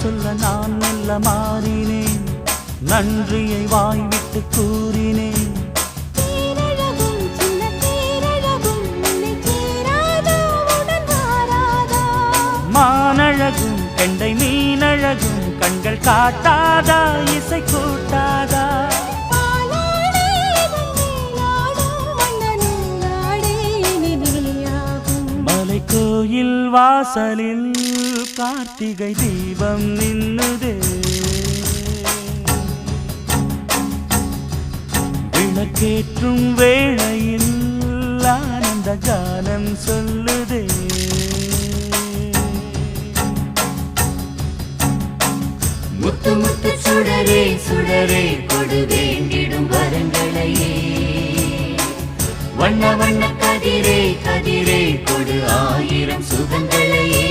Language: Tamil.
சொல்ல நான் மெல்ல மாறினேன், நன்றியை வாய்விட்டு கூறினேன். மானழகும் கெண்டை மீனழகும் கண்கள் காட்டாதா, இசை கூட்டாதா? மலை கோயில் வாசலில் கார்த்திகை தீபம் நின்னுதே, விளக்கேற்றும் வேளையில் ஆனந்த கானம் சொல்லுதே. முத்து முத்து சுடரே சுடரே கொடு வேண்டிடும் வரங்களையே, வண்ண வண்ண கதிரே கதிரே கொடு ஆயிரம் சுகங்களையே.